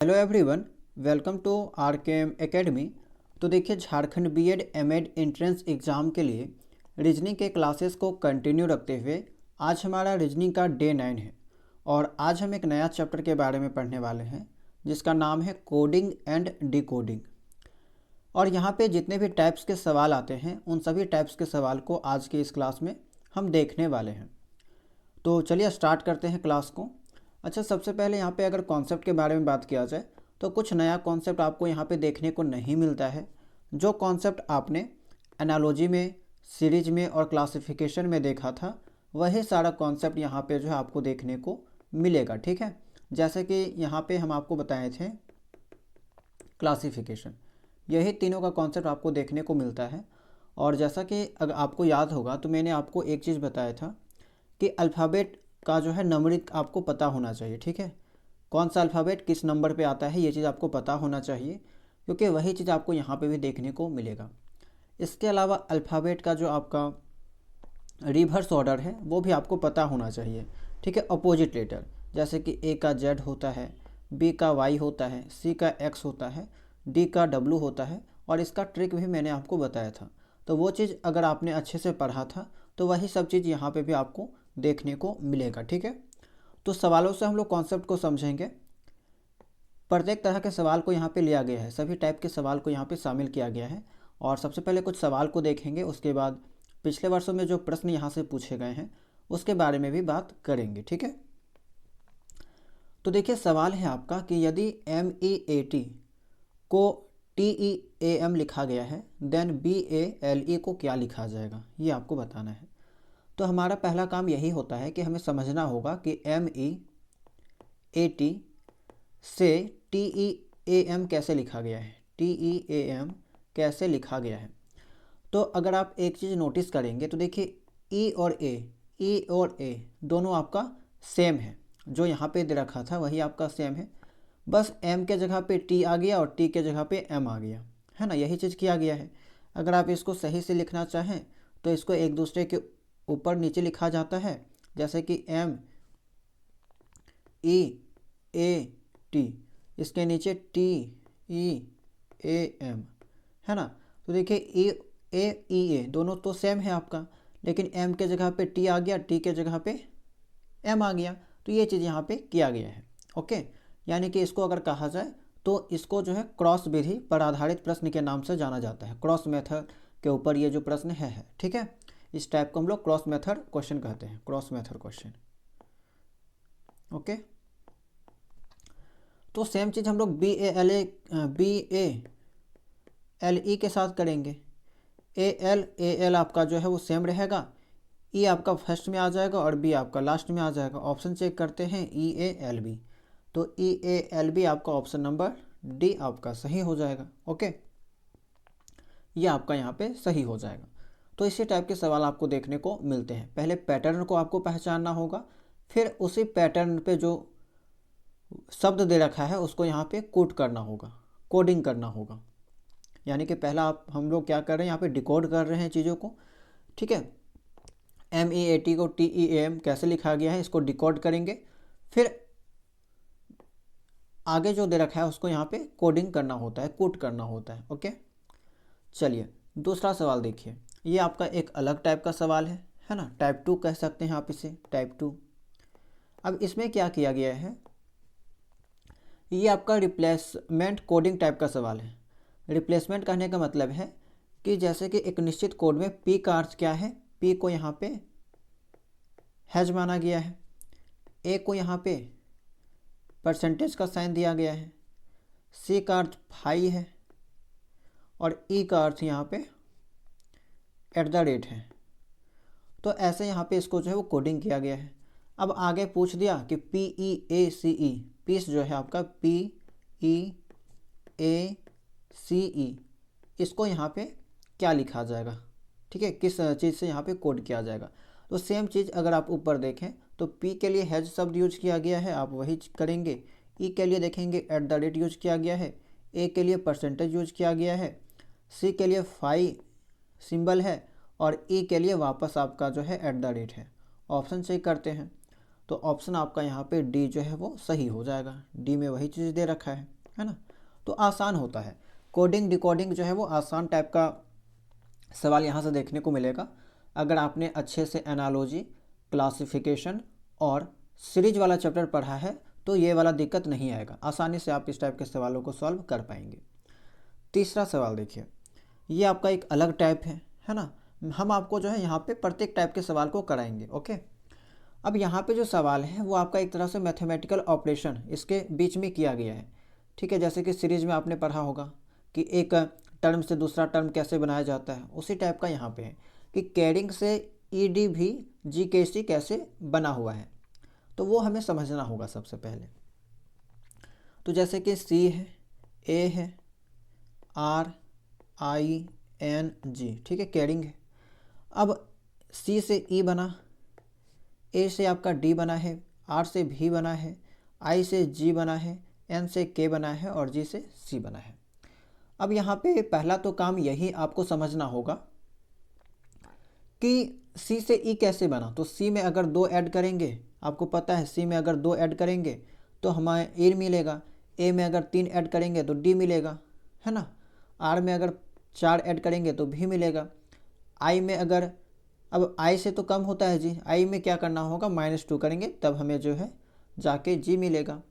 Hello everyone, welcome to R K M academy. तो देखिए, Jharkhand BEd MEd entrance exam के लिए रीजनिंग के क्लासेस को कंटिन्यू रखते हुए आज हमारा रीजनिंग का डे 9 है और आज हम एक नया चैप्टर के बारे में पढ़ने वाले हैं जिसका नाम है कोडिंग एंड डिकोडिंग। और यहाँ पे जितने भी टाइप्स के सवाल आते हैं उन सभी टाइप्स के सवाल को आज के इस क्लास में हम देखने वाले हैं। तो चलिए स्टार्ट करते हैं क्लास को। अच्छा, सबसे पहले यहाँ पे अगर कॉन्सेप्ट के बारे में बात किया जाए तो कुछ नया कॉन्सेप्ट आपको यहाँ पे देखने को नहीं मिलता है। जो कॉन्सेप्ट आपने एनालॉजी में, सीरीज में और क्लासिफिकेशन में देखा था वही सारा कॉन्सेप्ट यहाँ पे जो है आपको देखने को मिलेगा। ठीक है, जैसे कि यहाँ पे हम आपको बताए थे क्लासिफिकेशन, यही तीनों का कॉन्सेप्ट आपको देखने को मिलता है। और जैसा कि अगर आपको याद होगा तो मैंने आपको एक चीज़ बताया था कि अल्फ़ाबेट का जो है नंबरिंग आपको पता होना चाहिए। ठीक है, कौन सा अल्फ़ाबेट किस नंबर पे आता है ये चीज़ आपको पता होना चाहिए, क्योंकि वही चीज़ आपको यहाँ पे भी देखने को मिलेगा। इसके अलावा अल्फ़ाबेट का जो आपका रिवर्स ऑर्डर है वो भी आपको पता होना चाहिए। ठीक है, अपोजिट लेटर, जैसे कि ए का जेड होता है, बी का वाई होता है, सी का एक्स होता है, डी का डब्लू होता है। और इसका ट्रिक भी मैंने आपको बताया था। तो वो चीज़ अगर आपने अच्छे से पढ़ा था तो वही सब चीज़ यहाँ पे भी आपको देखने को मिलेगा। ठीक है, तो सवालों से हम लोग कॉन्सेप्ट को समझेंगे। प्रत्येक तरह के सवाल को यहाँ पे लिया गया है, सभी टाइप के सवाल को यहाँ पे शामिल किया गया है। और सबसे पहले कुछ सवाल को देखेंगे, उसके बाद पिछले वर्षों में जो प्रश्न यहाँ से पूछे गए हैं उसके बारे में भी बात करेंगे। ठीक है, तो देखिए सवाल है आपका कि यदि MEAT को TEAM लिखा गया है देन BALE को क्या लिखा जाएगा, ये आपको बताना है। तो हमारा पहला काम यही होता है कि हमें समझना होगा कि MEAT से TEAM कैसे लिखा गया है, TEAM कैसे लिखा गया है। तो अगर आप एक चीज़ नोटिस करेंगे तो देखिए E और A दोनों आपका सेम है। जो यहाँ पे दे रखा था वही आपका सेम है, बस M के जगह पे T आ गया और T के जगह पे M आ गया, है ना, यही चीज़ किया गया है। अगर आप इसको सही से लिखना चाहें तो इसको एक दूसरे के ऊपर नीचे लिखा जाता है, जैसे कि MEAT, इसके नीचे TEAM, है ना। तो देखिए EA दोनों तो सेम है आपका, लेकिन M के जगह पे T आ गया, T के जगह पे M आ गया। तो ये चीज़ यहाँ पे किया गया है। ओके, यानी कि इसको अगर कहा जाए तो इसको जो है क्रॉस विधि पर आधारित प्रश्न के नाम से जाना जाता है। क्रॉस मेथड के ऊपर ये जो प्रश्न है। ठीक है, इस टाइप को हम लोग क्रॉस मेथड क्वेश्चन कहते हैं, क्रॉस मेथड क्वेश्चन। ओके, तो सेम चीज़ हम लोग BALE के साथ करेंगे। AL आपका जो है वो सेम रहेगा, E आपका फर्स्ट में आ जाएगा और B आपका लास्ट में आ जाएगा। ऑप्शन चेक करते हैं EALB, तो EALB आपका ऑप्शन नंबर डी आपका सही हो जाएगा। ओके, ये आपका यहाँ पे सही हो जाएगा। तो इसी टाइप के सवाल आपको देखने को मिलते हैं। पहले पैटर्न को आपको पहचानना होगा, फिर उसी पैटर्न पे जो शब्द दे रखा है उसको यहाँ पे कोड करना होगा, कोडिंग करना होगा। यानी कि पहला हम लोग क्या कर रहे हैं, यहाँ पे डिकोड कर रहे हैं चीज़ों को। ठीक है, MEAT को TEAM कैसे लिखा गया है इसको डिकोड करेंगे, फिर आगे जो दे रखा है उसको यहाँ पे कोडिंग करना होता है, कोड करना होता है। ओके, चलिए दूसरा सवाल देखिए। ये आपका एक अलग टाइप का सवाल है ना, टाइप 2 कह सकते हैं आप इसे, टाइप 2। अब इसमें क्या किया गया है, ये आपका रिप्लेसमेंट कोडिंग टाइप का सवाल है। रिप्लेसमेंट कहने का मतलब है कि जैसे कि एक निश्चित कोड में P का अर्थ क्या है, P को यहाँ पे हैज माना गया है, A को यहाँ पे परसेंटेज का साइन दिया गया है, C का अर्थ फाई है और E का अर्थ यहाँ पे @ है। तो ऐसे यहाँ पे इसको जो है वो कोडिंग किया गया है। अब आगे पूछ दिया कि PEACE, पीस जो है आपका PEACE, इसको यहाँ पे क्या लिखा जाएगा। ठीक है, किस चीज़ से यहाँ पे कोड किया जाएगा। तो सेम चीज़ अगर आप ऊपर देखें तो P के लिए हैज शब्द यूज किया गया है, आप वही करेंगे। E के लिए देखेंगे @ यूज किया गया है, A के लिए परसेंटेज यूज किया गया है, C के लिए फाई सिंबल है और E के लिए वापस आपका जो है @ है। ऑप्शन चेक करते हैं तो ऑप्शन आपका यहाँ पे डी जो है वो सही हो जाएगा। डी में वही चीज़ दे रखा है ना। तो आसान होता है कोडिंग डिकोडिंग जो है वो आसान टाइप का सवाल यहाँ से देखने को मिलेगा। अगर आपने अच्छे से एनालॉजी, क्लासिफिकेशन और सीरीज वाला चैप्टर पढ़ा है तो ये वाला दिक्कत नहीं आएगा, आसानी से आप इस टाइप के सवालों को सॉल्व कर पाएंगे। तीसरा सवाल देखिए, ये आपका एक अलग टाइप है ना। हम आपको जो है यहाँ पे प्रत्येक टाइप के सवाल को कराएंगे। ओके, अब यहाँ पे जो सवाल है वो आपका एक तरह से मैथमेटिकल ऑपरेशन इसके बीच में किया गया है। ठीक है, जैसे कि सीरीज में आपने पढ़ा होगा कि एक टर्म से दूसरा टर्म कैसे बनाया जाता है, उसी टाइप का यहाँ पे है कि कैरिंग से ईडी भी जी के सी कैसे बना हुआ है, तो वो हमें समझना होगा सबसे पहले। तो जैसे कि सी है, ए है, आर आई एन जी, ठीक है, कैरिंग है। अब सी से ई बना, ए से आपका डी बना है, आर से भी बना है, आई से जी बना है, एन से के बना है और जी से सी बना है। अब यहाँ पे पहला तो काम यही आपको समझना होगा कि सी से ई कैसे बना। तो सी में अगर 2 ऐड करेंगे, आपको पता है सी में अगर 2 ऐड करेंगे तो हमें ए मिलेगा, ए में अगर 3 ऐड करेंगे तो डी मिलेगा, है ना। आर में अगर 4 ऐड करेंगे तो भी मिलेगा। आई में अगर, अब आई से तो कम होता है जी, आई में क्या करना होगा, -2 करेंगे तब हमें जो है जाके जी मिलेगा।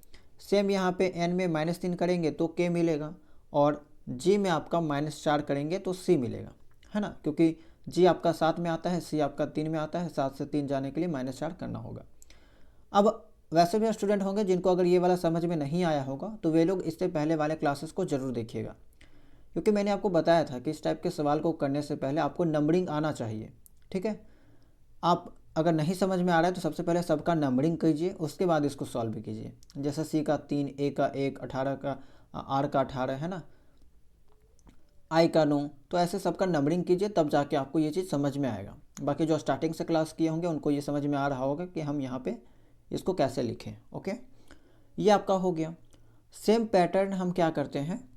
सेम यहाँ पे एन में -3 करेंगे तो के मिलेगा और जी में आपका -4 करेंगे तो सी मिलेगा, है ना, क्योंकि जी आपका 7 में आता है, सी आपका 3 में आता है, 7 से 3 जाने के लिए -4 करना होगा। अब वैसे भी स्टूडेंट होंगे जिनको अगर ये वाला समझ में नहीं आया होगा तो वे लोग इससे पहले वाले क्लासेस को ज़रूर देखिएगा, क्योंकि मैंने आपको बताया था कि इस टाइप के सवाल को करने से पहले आपको नंबरिंग आना चाहिए। ठीक है, आप अगर नहीं समझ में आ रहा है तो सबसे पहले सबका नंबरिंग कीजिए, उसके बाद इसको सॉल्व कीजिए। जैसे सी का 3, ए का 1, 18 का, आर का 18, है ना, आई का 9, तो ऐसे सबका नंबरिंग कीजिए तब जाके आपको ये चीज़ समझ में आएगा। बाकी जो स्टार्टिंग से क्लास किए होंगे उनको ये समझ में आ रहा होगा कि हम यहाँ पे इसको कैसे लिखें। ओके, ये आपका हो गया। सेम पैटर्न हम क्या करते हैं,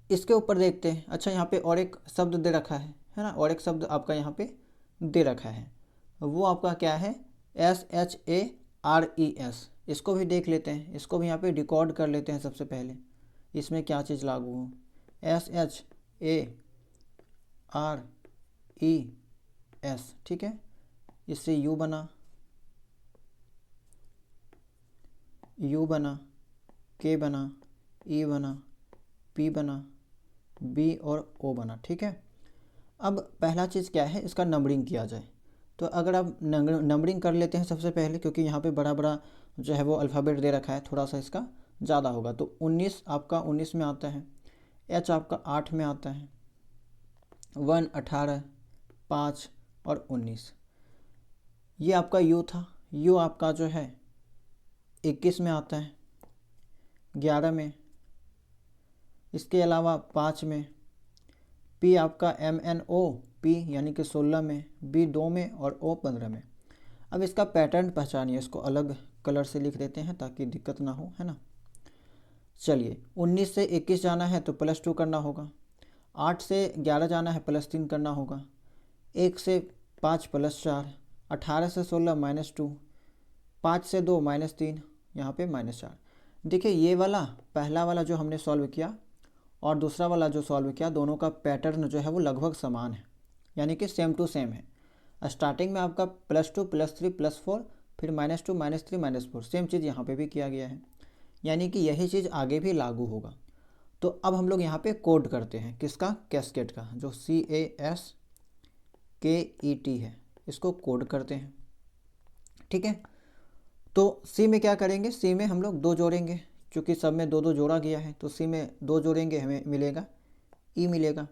इसके ऊपर देखते हैं। अच्छा, यहाँ पे और एक शब्द दे रखा है ना, और एक शब्द आपका यहाँ पे दे रखा है, वो आपका क्या है, SHARES। इसको भी देख लेते हैं, इसको भी यहाँ पे रिकॉर्ड कर लेते हैं। सबसे पहले इसमें क्या चीज़ लागू हो, SHARES, ठीक है। इससे U बना, U बना, K बना, E बना, P बना, B और O बना, ठीक है। अब पहला चीज़ क्या है, इसका नंबरिंग किया जाए। तो अगर आप नंबरिंग कर लेते हैं सबसे पहले, क्योंकि यहाँ पे बड़ा बड़ा जो है वो अल्फ़ाबेट दे रखा है, थोड़ा सा इसका ज़्यादा होगा। तो 19 आपका 19 में आता है, H आपका 8 में आता है, 1, 18, 5 और 19। ये आपका U था, U आपका जो है 21 में आता है, 11 में, इसके अलावा 5 में, P आपका MNO, P यानी कि 16 में, B 2 में और O 15 में। अब इसका पैटर्न पहचानिए, इसको अलग कलर से लिख देते हैं ताकि दिक्कत ना हो, है ना। चलिए, 19 से 21 जाना है तो +2 करना होगा, 8 से 11 जाना है +3 करना होगा, 1 से 5 +4, 18 से 16 -2, 5 से 2 -3, यहाँ पे -4। देखिए, ये वाला पहला वाला जो हमने सॉल्व किया और दूसरा वाला जो सॉल्व किया, दोनों का पैटर्न जो है वो लगभग समान है, यानी कि सेम टू सेम है। स्टार्टिंग में आपका +2 +3 +4, फिर -2 -3 -4, सेम चीज़ यहाँ पे भी किया गया है, यानी कि यही चीज़ आगे भी लागू होगा। तो अब हम लोग यहाँ पे कोड करते हैं, किसका, कैस्केड का, जो CASKET है, इसको कोड करते हैं। ठीक है, तो सी में क्या करेंगे, सी में हम लोग 2 जोड़ेंगे, क्योंकि सब में 2 जोड़ा गया है, तो सी में 2 जोड़ेंगे, हमें मिलेगा ई मिलेगा,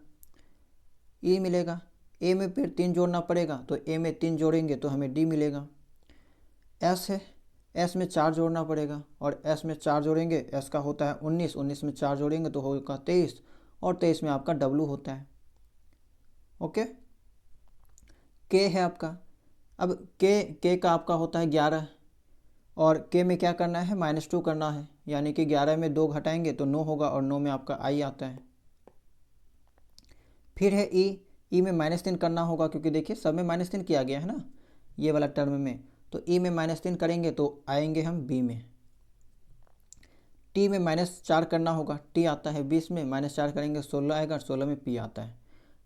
ई मिलेगा। ए में फिर 3 जोड़ना पड़ेगा, तो ए में 3 जोड़ेंगे तो हमें डी मिलेगा। एस है, एस में 4 जोड़ना पड़ेगा और एस में 4 जोड़ेंगे, एस का होता है 19, 19 में 4 जोड़ेंगे तो होगा 23 और 23 में आपका डब्लू होता है। ओके, के है आपका, अब के का आपका होता है 11 और के में क्या करना है, -2 करना है, यानी कि 11 में 2 घटाएंगे तो 9 होगा और 9 में आपका आई आता है। फिर है ई में -3 करना होगा, क्योंकि देखिए सब में -3 किया गया है ना ये वाला टर्म में, तो ई में -3 करेंगे तो आएंगे हम बी में। टी में -4 करना होगा, टी आता है 20 में, -4 करेंगे 16 आएगा, 16 में पी आता है।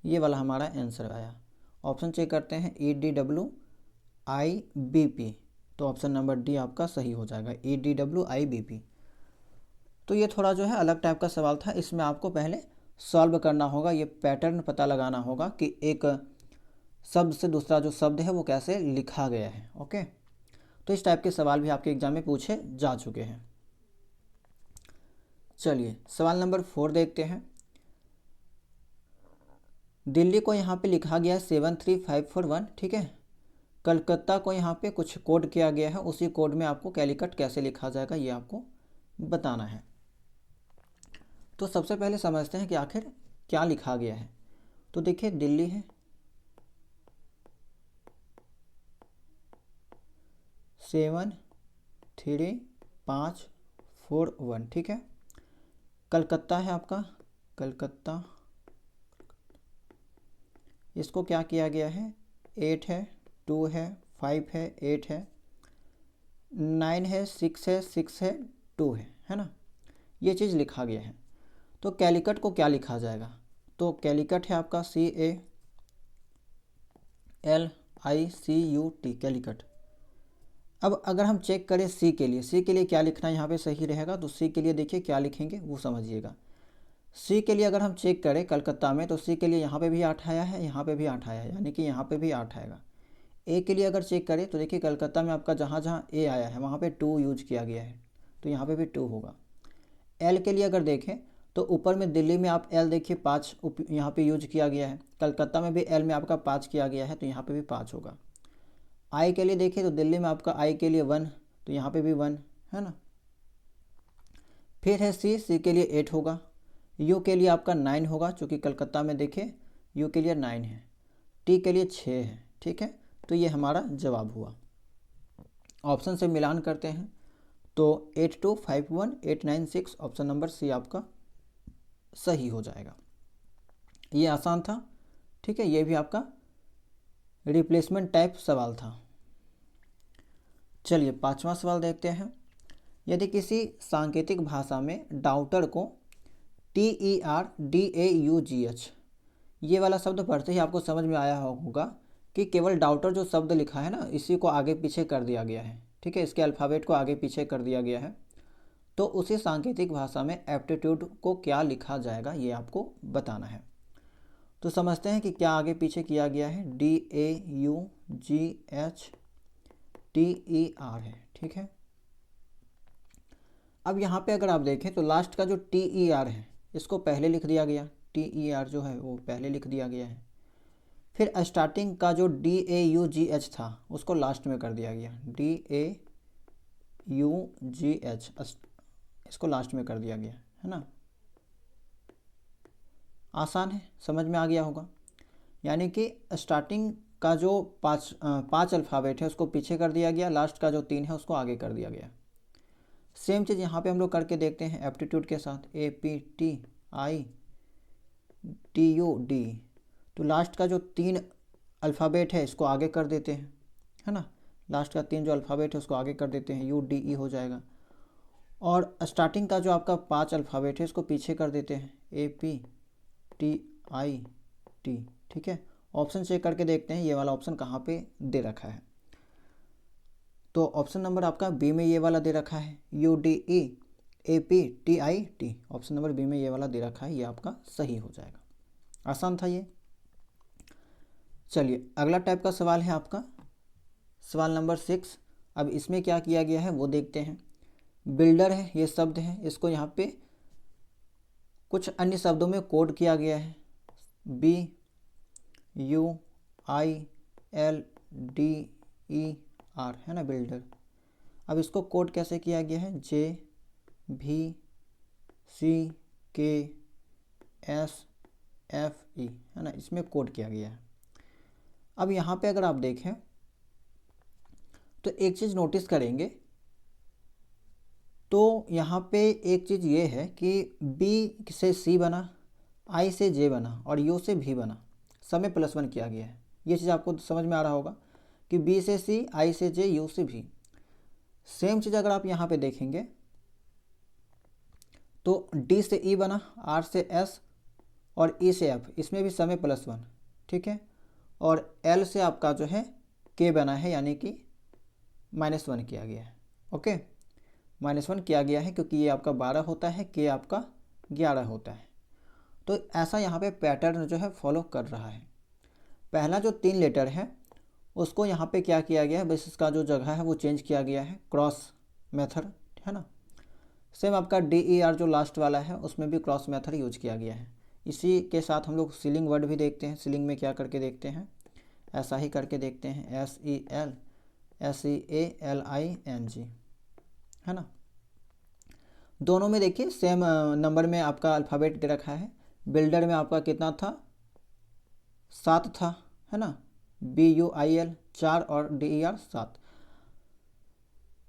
ये वाला हमारा आंसर आया। ऑप्शन चेक करते हैं, EDWIBP, तो ऑप्शन नंबर डी आपका सही हो जाएगा, EDWIBP। तो ये थोड़ा जो है अलग टाइप का सवाल था, इसमें आपको पहले सॉल्व करना होगा, ये पैटर्न पता लगाना होगा कि एक शब्द से दूसरा जो शब्द है वो कैसे लिखा गया है। ओके, तो इस टाइप के सवाल भी आपके एग्जाम में पूछे जा चुके हैं। चलिए सवाल नंबर 4 देखते हैं। दिल्ली को यहाँ पे लिखा गया है 73541, ठीक है। कलकत्ता को यहाँ पे कुछ कोड किया गया है, उसी कोड में आपको कैलिकट कैसे लिखा जाएगा ये आपको बताना है। तो सबसे पहले समझते हैं कि आखिर क्या लिखा गया है। तो देखिए दिल्ली है, 73541, ठीक है। कलकत्ता है आपका, कलकत्ता, इसको क्या किया गया है, 8 है, 2 है, 5 है, 8 है, 9 है, 6 है, 6 है, 2 है ना, ये चीज़ लिखा गया है। तो कैलिकट को क्या लिखा जाएगा, तो कैलिकट है आपका CALICUT, कैलिकट। अब अगर हम चेक करें सी के लिए क्या लिखना यहाँ पे सही रहेगा, तो सी के लिए देखिए क्या लिखेंगे वो समझिएगा। सी के लिए अगर हम चेक करें कलकत्ता में, तो सी के लिए यहाँ पे भी 8 आया है, यहाँ पे भी 8 आया है, यानी कि यहाँ पे भी 8 आएगा। ए के लिए अगर चेक करें तो देखिए कलकत्ता में आपका जहाँ जहाँ ए आया है वहाँ पे 2 यूज किया गया है, तो यहाँ पे भी 2 होगा। एल के लिए अगर देखें तो ऊपर में दिल्ली में आप एल देखिए 5 यहाँ पे यूज किया गया है, कलकत्ता में भी एल में आपका 5 किया गया है, तो यहाँ पे भी 5 होगा। आई के लिए देखिए तो दिल्ली में आपका आई के लिए 1, तो यहाँ पे भी 1 है ना। फिर है सी के लिए 8 होगा, यू के लिए आपका 9 होगा, चूँकि कलकत्ता में देखिए यू के लिए 9 है, टी के लिए 6 है, ठीक है। तो ये हमारा जवाब हुआ। ऑप्शन से मिलान करते हैं तो 8251896, ऑप्शन नंबर सी आपका सही हो जाएगा। ये आसान था, ठीक है, ये भी आपका रिप्लेसमेंट टाइप सवाल था। चलिए 5वां सवाल देखते हैं। यदि किसी सांकेतिक भाषा में डाउटर को TERDAUGH, ये वाला शब्द पढ़ते ही आपको समझ में आया होगा कि केवल डाउटर जो शब्द लिखा है ना, इसी को आगे पीछे कर दिया गया है, ठीक है, इसके अल्फ़ाबेट को आगे पीछे कर दिया गया है। तो उसी सांकेतिक भाषा में एप्टीट्यूड को क्या लिखा जाएगा ये आपको बताना है। तो समझते हैं कि क्या आगे पीछे किया गया है, DAUGHTER है, ठीक है। अब यहाँ पे अगर आप देखें तो लास्ट का जो TER है इसको पहले लिख दिया गया, TER जो है वो पहले लिख दिया गया है। फिर स्टार्टिंग का जो DAUGH था उसको लास्ट में कर दिया गया, DAUGH, इसको लास्ट में कर दिया गया है ना। आसान है, समझ में आ गया होगा। यानी कि स्टार्टिंग का जो पाँच अल्फ़ाबेट है उसको पीछे कर दिया गया, लास्ट का जो 3 है उसको आगे कर दिया गया। सेम चीज़ यहाँ पे हम लोग करके देखते हैं एप्टीट्यूड के साथ, APTITUD, तो लास्ट का जो 3 अल्फ़ाबेट है इसको आगे कर देते हैं, है ना। लास्ट का 3 जो अल्फ़ाबेट है उसको आगे कर देते हैं, UDE हो जाएगा। और स्टार्टिंग का जो आपका 5 अल्फ़ाबेट है इसको पीछे कर देते हैं, APTIT, ठीक है। ऑप्शन चेक करके देखते हैं ये वाला ऑप्शन कहाँ पे दे रखा है। तो ऑप्शन नंबर आपका बी में ये वाला दे रखा है, UDE APTIT, option number B में ये वाला दे रखा है, ये आपका सही हो जाएगा। आसान था ये। चलिए अगला टाइप का सवाल है आपका सवाल नंबर 6। अब इसमें क्या किया गया है वो देखते हैं। बिल्डर है, ये शब्द है, इसको यहाँ पे कुछ अन्य शब्दों में कोड किया गया है, BUILDER, है ना, बिल्डर। अब इसको कोड कैसे किया गया है, JVCKSFE, है ना, इसमें कोड किया गया है। अब यहाँ पे अगर आप देखें तो एक चीज़ नोटिस करेंगे, तो यहाँ पे एक चीज़ ये है कि B से C बना, I से J बना और U से V बना, सब में +1 किया गया है। ये चीज़ आपको समझ में आ रहा होगा कि बी से सी, आई से जे, यू से भी। सेम चीज़ अगर आप यहाँ पे देखेंगे तो डी से ई बना, आर से एस और ई से एफ, इसमें भी समय +1, ठीक है। और एल से आपका जो है के बना है, यानी कि -1 किया गया है। ओके, -1 किया गया है क्योंकि ये आपका 12 होता है, के आपका 11 होता है। तो ऐसा यहाँ पे पैटर्न जो है फॉलो कर रहा है। पहला जो 3 लेटर है उसको यहाँ पे क्या किया गया है, बस इसका जो जगह है वो चेंज किया गया है, क्रॉस मेथड, है ना। सेम आपका DER जो लास्ट वाला है उसमें भी क्रॉस मेथड यूज किया गया है। इसी के साथ हम लोग सीलिंग वर्ड भी देखते हैं। सीलिंग में क्या करके देखते हैं, ऐसा ही करके देखते हैं, SELSEALING, है ना। दोनों में देखिए सेम नंबर में आपका अल्फ़ाबेट दे रखा है। बिल्डर में आपका कितना था, 7 था, है ना। BUIL 4 और DER 7।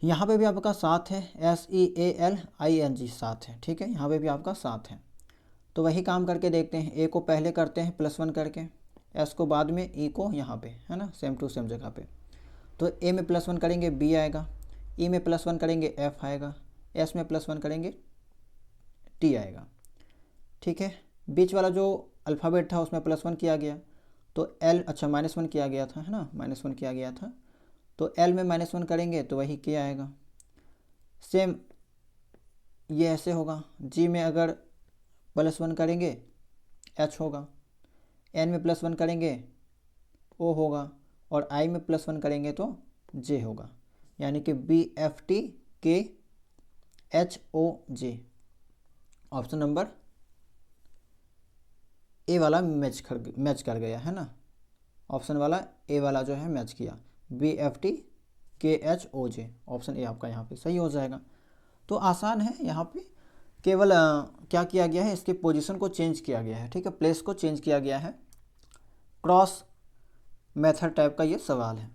यहाँ पे भी आपका 7 है, SEALING 7 है, ठीक है। यहाँ पे भी आपका 7 है। तो वही काम करके देखते हैं। ए को पहले करते हैं +1 करके, एस को बाद में, ई को यहाँ पे, है ना, सेम टू सेम जगह पे। तो ए में +1 करेंगे बी आएगा, ई में +1 करेंगे एफ आएगा, एस में +1 करेंगे टी आएगा, ठीक है। बीच वाला जो अल्फ़ाबेट था उसमें +1 किया गया, तो एल, अच्छा -1 किया गया था, है ना, -1 किया गया था। तो एल में -1 करेंगे तो वही के आएगा। सेम ये ऐसे होगा। जी में अगर +1 करेंगे एच होगा, एन में +1 करेंगे ओ होगा, और आई में +1 करेंगे तो जे होगा, यानी कि BFTKHOJ। ऑप्शन नंबर ए वाला मैच कर गया, है ना। ऑप्शन वाला ए वाला जो है मैच किया, BFTKHOJ, ऑप्शन ए आपका यहाँ पे सही हो जाएगा। तो आसान है, यहाँ पे केवल क्या किया गया है, इसके पोजीशन को चेंज किया गया है, ठीक है, प्लेस को चेंज किया गया है। क्रॉस मेथड टाइप का ये सवाल है।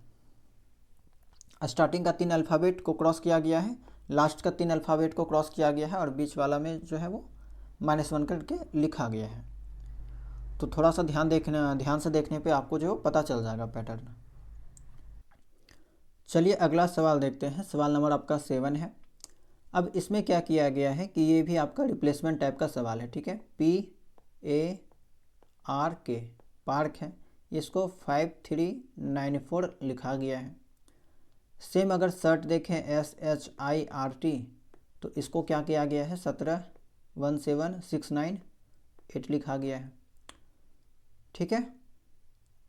स्टार्टिंग का 3 अल्फ़ाबेट को क्रॉस किया गया है, लास्ट का 3 अल्फ़ाबेट को क्रॉस किया गया है, और बीच वाला में जो है वो -1 करके लिखा गया है। तो थोड़ा सा ध्यान से देखने पे आपको जो पता चल जाएगा पैटर्न। चलिए अगला सवाल देखते हैं। सवाल नंबर आपका 7 है। अब इसमें क्या किया गया है कि ये भी आपका रिप्लेसमेंट टाइप का सवाल है, ठीक है। PARK पार्क है, इसको 5394 लिखा गया है। सेम अगर शर्ट देखें SHIRT, तो इसको क्या किया गया है, 1717698 लिखा गया है, ठीक है।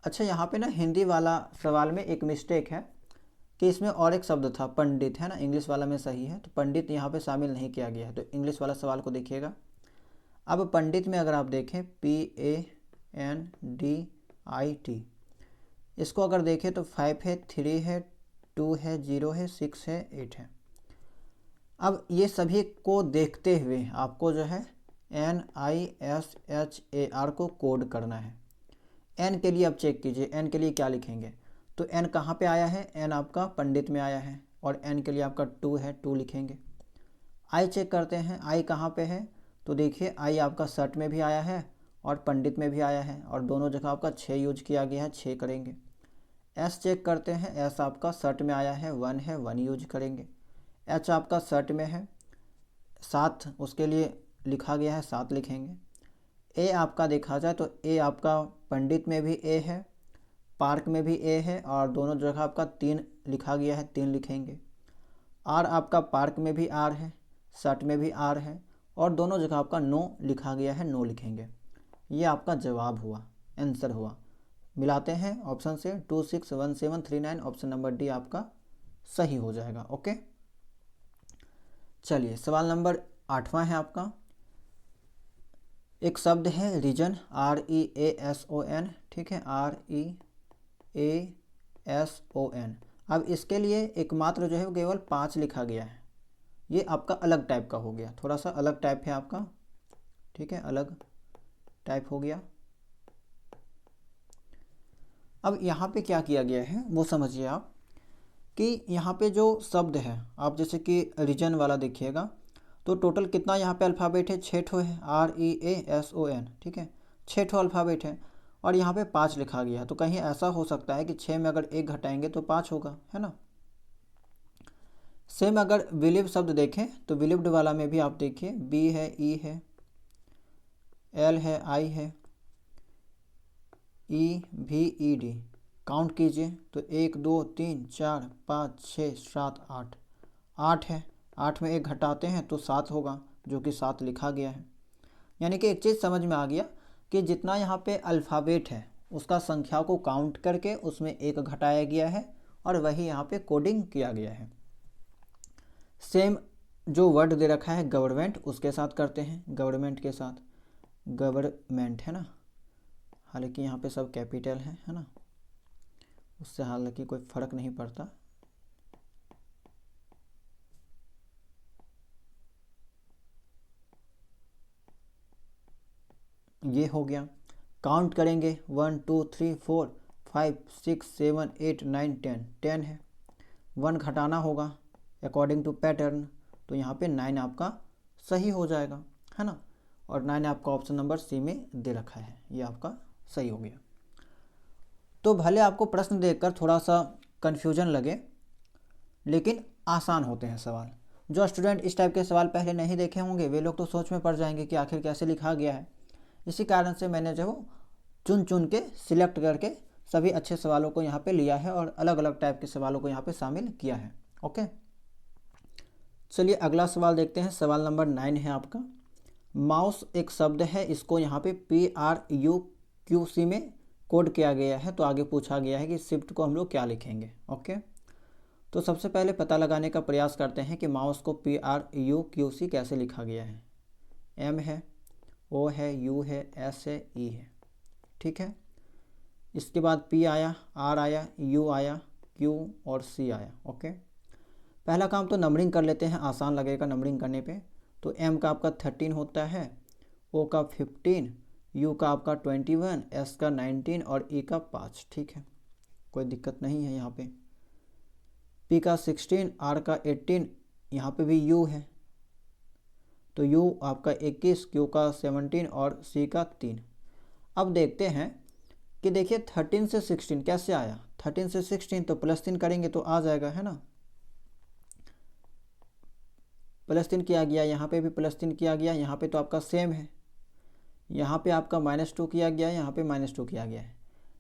अच्छा, यहाँ पे ना हिंदी वाला सवाल में एक मिस्टेक है कि इसमें और एक शब्द था पंडित, है ना, इंग्लिश वाला में सही है, तो पंडित यहाँ पे शामिल नहीं किया गया है। तो इंग्लिश वाला सवाल को देखिएगा। अब पंडित में अगर आप देखें PANDIT, इसको अगर देखें तो 5 है, 3 है, 2 है, 0 है, 6 है, 8 है। अब ये सभी को देखते हुए आपको जो है NISHAR को कोड करना है। एन के लिए अब चेक कीजिए, एन के लिए क्या लिखेंगे, तो एन कहाँ पे आया है, एन आपका पंडित में आया है, और एन के लिए आपका 2 है, 2 लिखेंगे। आई चेक करते हैं, आई कहाँ पे है, तो देखिए आई आपका शर्ट में भी आया है और पंडित में भी आया है, और दोनों जगह आपका 6 यूज किया गया है, 6 करेंगे। एस चेक करते हैं, एस आपका शर्ट में आया है, 1 है, 1 यूज करेंगे। एच आपका शर्ट में है, 7 उसके लिए लिखा गया है, 7 लिखेंगे। ए आपका देखा जाए तो ए आपका पंडित में भी ए है, पार्क में भी ए है, और दोनों जगह आपका 3 लिखा गया है, 3 लिखेंगे। आर आपका पार्क में भी आर है, शर्ट में भी आर है, और दोनों जगह आपका 9 लिखा गया है, 9 लिखेंगे। ये आपका जवाब हुआ, आंसर हुआ। मिलाते हैं ऑप्शन से, 261739, ऑप्शन नंबर डी आपका सही हो जाएगा। ओके, चलिए सवाल नंबर 8वां है आपका। एक शब्द है रीजन, REASON, ठीक है, REASON। अब इसके लिए एकमात्र जो है वो केवल 5 लिखा गया है। ये आपका अलग टाइप का हो गया, थोड़ा सा अलग टाइप है आपका, ठीक है, अलग टाइप हो गया। अब यहाँ पे क्या किया गया है वो समझिए आप, कि यहाँ पे जो शब्द है, आप जैसे कि रीजन वाला देखिएगा, तो टोटल कितना यहाँ पे अल्फ़ाबेट है, 6 ठो है, REASON, ठीक है, 6 ठो अल्फ़ाबेट है। और यहाँ पे 5 लिखा गया है, तो कहीं ऐसा हो सकता है कि 6 में अगर 1 घटाएंगे तो 5 होगा, है ना। सेम अगर विलिप्ड शब्द देखें तो विलिप्ड वाला में भी आप देखिए बी है, ई है, एल है, आई है, ई भी, ई डी। काउंट कीजिए तो 1 2 3 4 5 6 7 8, 8 है। 8 में 1 घटाते हैं तो 7 होगा, जो कि 7 लिखा गया है। यानी कि एक चीज़ समझ में आ गया कि जितना यहाँ पे अल्फ़ाबेट है उसका संख्या को काउंट करके उसमें 1 घटाया गया है और वही यहाँ पे कोडिंग किया गया है। सेम जो वर्ड दे रखा है गवर्नमेंट, उसके साथ करते हैं। गवर्नमेंट के साथ गवर्नमेंट है ना, हालांकि यहाँ पे सब कैपिटल है ना, उससे हालांकि कोई फ़र्क नहीं पड़ता। ये हो गया। काउंट करेंगे 1 2 3 4 5 6 7 8 9 10, 10 है। 1 घटाना होगा अकॉर्डिंग टू पैटर्न, तो यहाँ पे 9 आपका सही हो जाएगा, है ना। और 9 आपका ऑप्शन नंबर सी में दे रखा है, ये आपका सही हो गया। तो भले आपको प्रश्न देखकर थोड़ा सा कन्फ्यूजन लगे, लेकिन आसान होते हैं सवाल। जो स्टूडेंट इस टाइप के सवाल पहले नहीं देखे होंगे वे लोग तो सोच में पड़ जाएंगे कि आखिर कैसे लिखा गया है। इसी कारण से मैंने जो चुन चुन के सिलेक्ट करके सभी अच्छे सवालों को यहाँ पे लिया है और अलग अलग टाइप के सवालों को यहाँ पे शामिल किया है। ओके, चलिए अगला सवाल देखते हैं। सवाल नंबर 9 है आपका। माउस एक शब्द है, इसको यहाँ पे PRUQC में कोड किया गया है। तो आगे पूछा गया है कि शिफ्ट को हम लोग क्या लिखेंगे। ओके, तो सबसे पहले पता लगाने का प्रयास करते हैं कि माउस को PRUQC कैसे लिखा गया है। M है, O है, U है, S है, E है, ठीक है। इसके बाद P आया, R आया, U आया, Q और C आया। ओके, पहला काम तो नंबरिंग कर लेते हैं, आसान लगेगा नंबरिंग करने पे। तो M का आपका 13 होता है, O का 15, U का आपका 21, S का 19 और E का 5, ठीक है, कोई दिक्कत नहीं है यहाँ पे। P का 16, R का 18, यहाँ पे भी U है, तो U आपका 21, Q का 17 और C का 3। अब देखते हैं कि देखिए 13 से 16 कैसे आया। 13 से 16 तो +3 करेंगे तो आ जाएगा, है ना। +3 किया गया, यहाँ पे भी +3 किया गया, यहाँ पे तो आपका सेम है। यहाँ पे आपका -2 किया गया, यहाँ पे -2 किया गया है।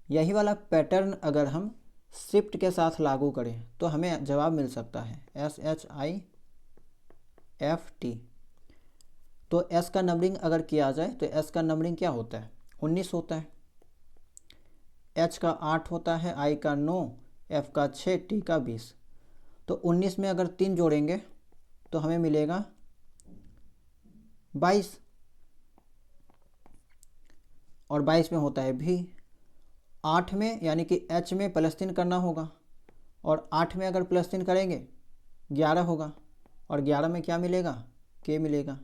यही वाला पैटर्न अगर हम शिफ्ट के साथ लागू करें तो हमें जवाब मिल सकता है SHIFT। तो S का नंबरिंग अगर किया जाए तो S का नंबरिंग क्या होता है, 19 होता है। H का 8 होता है, I का 9, F का 6, T का 20। तो 19 में अगर 3 जोड़ेंगे तो हमें मिलेगा 22, और 22 में होता है भी। 8 में यानी कि H में +3 करना होगा, और 8 में अगर +3 करेंगे 11 होगा, और 11 में क्या मिलेगा, K मिलेगा।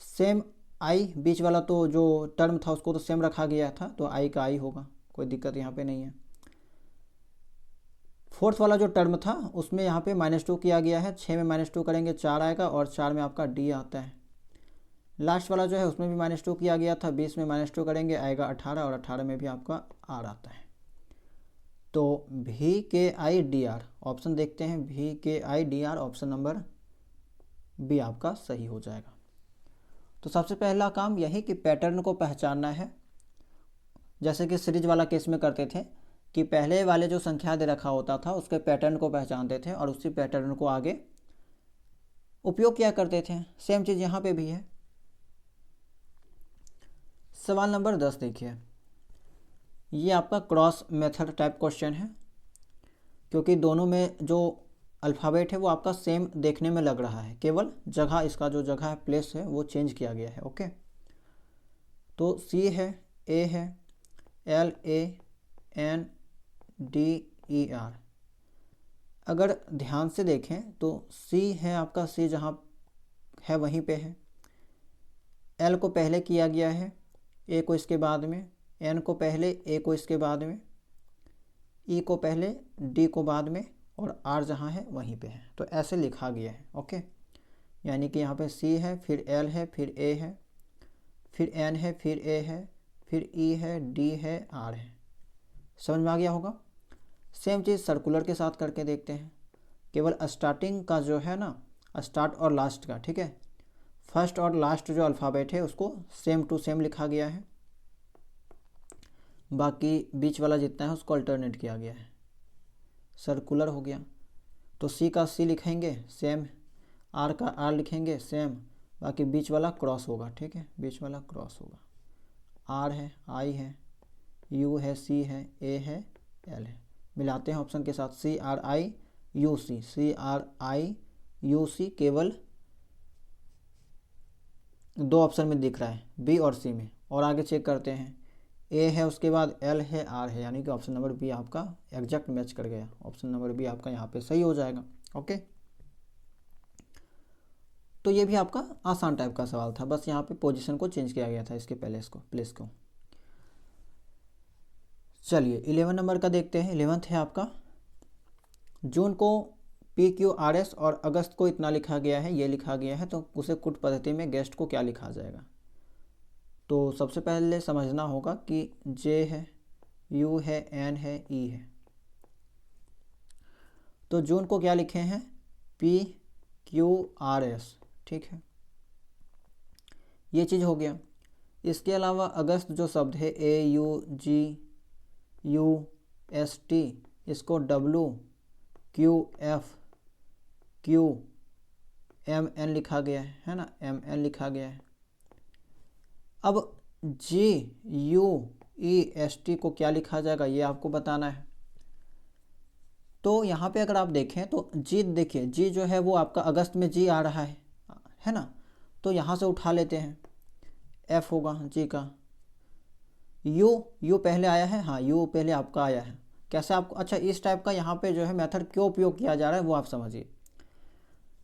सेम I बीच वाला तो जो टर्म था उसको तो सेम रखा गया था, तो I का I होगा, कोई दिक्कत यहाँ पे नहीं है। फोर्थ वाला जो टर्म था उसमें यहाँ पे -2 किया गया है, 6 में -2 करेंगे 4 आएगा, और 4 में आपका D आता है। लास्ट वाला जो है उसमें भी -2 किया गया था, 20 में -2 करेंगे आएगा 18, और 18 में भी आपका R आता है। तो VKIDR ऑप्शन देखते हैं, VKIDR ऑप्शन नंबर बी आपका सही हो जाएगा। तो सबसे पहला काम यही कि पैटर्न को पहचानना है। जैसे कि सीरीज वाला केस में करते थे कि पहले वाले जो संख्या दे रखा होता था उसके पैटर्न को पहचानते थे और उसी पैटर्न को आगे उपयोग किया करते थे। सेम चीज़ यहाँ पे भी है। सवाल नंबर 10 देखिए, ये आपका क्रॉस मेथड टाइप क्वेश्चन है, क्योंकि दोनों में जो अल्फ़ाबेट है वो आपका सेम देखने में लग रहा है, केवल जगह, इसका जो जगह है, प्लेस है, वो चेंज किया गया है। ओके, तो C है, A है, LANDER। अगर ध्यान से देखें तो C है आपका, C जहाँ है वहीं पे है। L को पहले किया गया है, A को इसके बाद में, N को पहले, A को इसके बाद में, E को पहले, D को बाद में, और R जहाँ है वहीं पे है। तो ऐसे लिखा गया है। ओके, यानी कि यहाँ पे C है, फिर L है, फिर A है, फिर N है, फिर A है, फिर ई है, डी है, आर है। समझ में आ गया होगा। सेम चीज़ सर्कुलर के साथ करके देखते हैं। केवल स्टार्टिंग का जो है ना, स्टार्ट और लास्ट का, ठीक है, फर्स्ट और लास्ट जो अल्फ़ाबेट है उसको सेम टू सेम लिखा गया है, बाकी बीच वाला जितना है उसको अल्टरनेट किया गया है। सर्कुलर हो गया तो सी का सी लिखेंगे सेम, आर का आर लिखेंगे सेम, बाकी बीच वाला क्रॉस होगा, ठीक है, बीच वाला क्रॉस होगा। आर है, आई है, यू है, सी है, ए है, एल है। मिलाते हैं ऑप्शन के साथ, C R I U C, C R I U C केवल दो ऑप्शन में दिख रहा है, बी और सी में। और आगे चेक करते हैं, ए है, उसके बाद एल है, आर है, यानी कि ऑप्शन नंबर बी आपका एग्जैक्ट मैच कर गया। ऑप्शन नंबर बी आपका यहाँ पे सही हो जाएगा। ओके, तो ये भी आपका आसान टाइप का सवाल था, बस यहाँ पे पोजीशन को चेंज किया गया था इसके पहले, इसको प्लेस को। चलिए 11 नंबर का देखते हैं। 11th है आपका, जून को PQRS और अगस्त को इतना लिखा गया है, ये लिखा गया है, तो उसे कुट पद्धति में गेस्ट को क्या लिखा जाएगा। तो सबसे पहले समझना होगा कि जे है, यू है, एन है, ई है। तो जून को क्या लिखे हैं, PQRS, ठीक है, ये चीज़ हो गया। इसके अलावा अगस्त जो शब्द है AUGUST, इसको WQFQMN लिखा गया है ना, MN लिखा गया है। अब GUEST को क्या लिखा जाएगा ये आपको बताना है। तो यहाँ पे अगर आप देखें तो जी, देखिए जी जो है वो आपका अगस्त में जी आ रहा है ना, तो यहाँ से उठा लेते हैं, एफ होगा जी का। यू पहले आया है, हाँ यू पहले आपका आया है। कैसे आपको, अच्छा इस टाइप का यहाँ पे जो है मेथड क्यों उपयोग किया जा रहा है वो आप समझिए।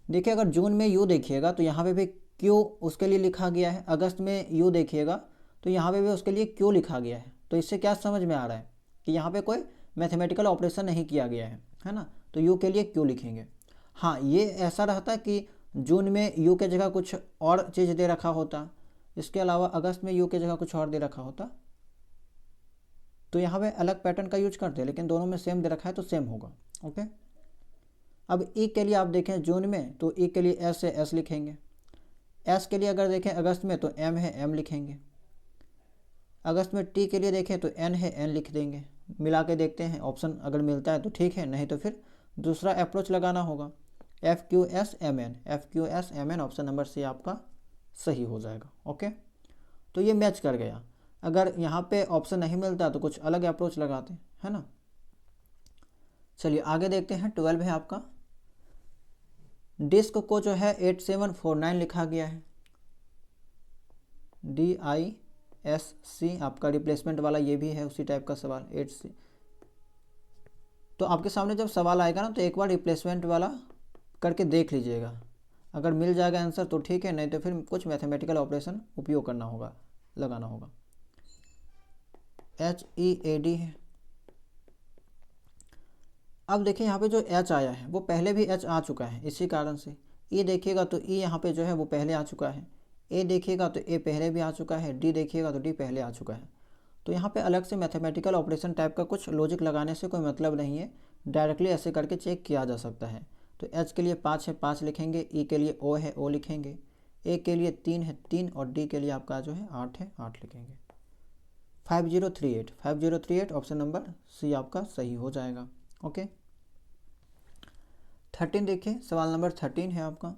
देखिए अगर जून में यू देखिएगा तो यहाँ पे भी क्यू उसके लिए लिखा गया है, अगस्त में यू देखिएगा तो यहाँ पे भी उसके लिए क्यू लिखा गया है। तो इससे क्या समझ में आ रहा है कि यहाँ पे कोई मैथमेटिकल ऑपरेशन नहीं किया गया है ना, तो यू के लिए क्यू लिखेंगे। हाँ ये ऐसा रहता है कि जून में यू के जगह कुछ और चीज़ दे रखा होता, इसके अलावा अगस्त में यू के जगह कुछ और दे रखा होता, तो यहाँ पे अलग पैटर्न का यूज करते हैं, लेकिन दोनों में सेम दे रखा है तो सेम होगा। ओके, अब ई के लिए आप देखें जून में तो ई के लिए एस है, एस लिखेंगे। एस के लिए अगर देखें अगस्त में तो एम है, एम लिखेंगे। अगस्त में टी के लिए देखें तो एन है, एन लिख देंगे। मिला के देखते हैं, ऑप्शन अगर मिलता है तो ठीक है, नहीं तो फिर दूसरा अप्रोच लगाना होगा, FQSMN, FQSMN option number C आपका सही हो जाएगा। ओके, तो ये मैच कर गया। अगर यहाँ पे ऑप्शन नहीं मिलता तो कुछ अलग अप्रोच लगाते है ना। चलिए आगे देखते हैं। 12 है आपका, डिस्क को जो है 8749 लिखा गया है, DISC आपका रिप्लेसमेंट वाला ये भी है उसी टाइप का सवाल 8C। तो आपके सामने जब सवाल आएगा ना तो एक बार रिप्लेसमेंट वाला करके देख लीजिएगा, अगर मिल जाएगा आंसर तो ठीक है, नहीं तो फिर कुछ मैथमेटिकल ऑपरेशन उपयोग करना होगा, लगाना होगा। HEAD है। अब देखिए यहाँ पे जो H आया है वो पहले भी H आ चुका है, इसी कारण से E देखिएगा तो E यहाँ पे जो है वो पहले आ चुका है, A देखिएगा तो A पहले भी आ चुका है, D देखिएगा तो D पहले आ चुका है। तो यहाँ पे अलग से मैथमेटिकल ऑपरेशन टाइप का कुछ लॉजिक लगाने से कोई मतलब नहीं है, डायरेक्टली ऐसे करके चेक किया जा सकता है। तो H के लिए 5 है, 5 लिखेंगे, E के लिए O है, O लिखेंगे, A के लिए 3 है, 3, और D के लिए आपका जो है 8 है, 8 लिखेंगे। 5038 ऑप्शन नंबर सी आपका सही हो जाएगा। ओके, 13 देखिए, सवाल नंबर 13 है आपका।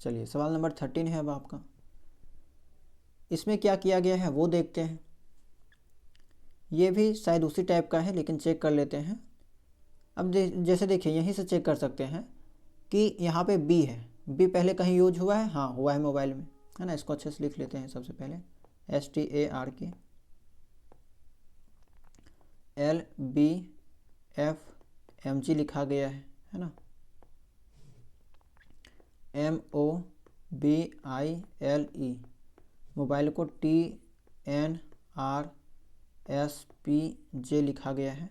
चलिए सवाल नंबर 13 है अब आपका, इसमें क्या किया गया है वो देखते हैं। ये भी शायद उसी टाइप का है लेकिन चेक कर लेते हैं। अब जैसे देखिए यहीं से चेक कर सकते हैं कि यहाँ पे बी है, बी पहले कहीं यूज हुआ है, हाँ हुआ है मोबाइल में, है ना। इसको अच्छे से लिख लेते हैं। सबसे पहले STARKLBFMG लिखा गया है ना, MOBILE, मोबाइल को TNRSPJ लिखा गया है।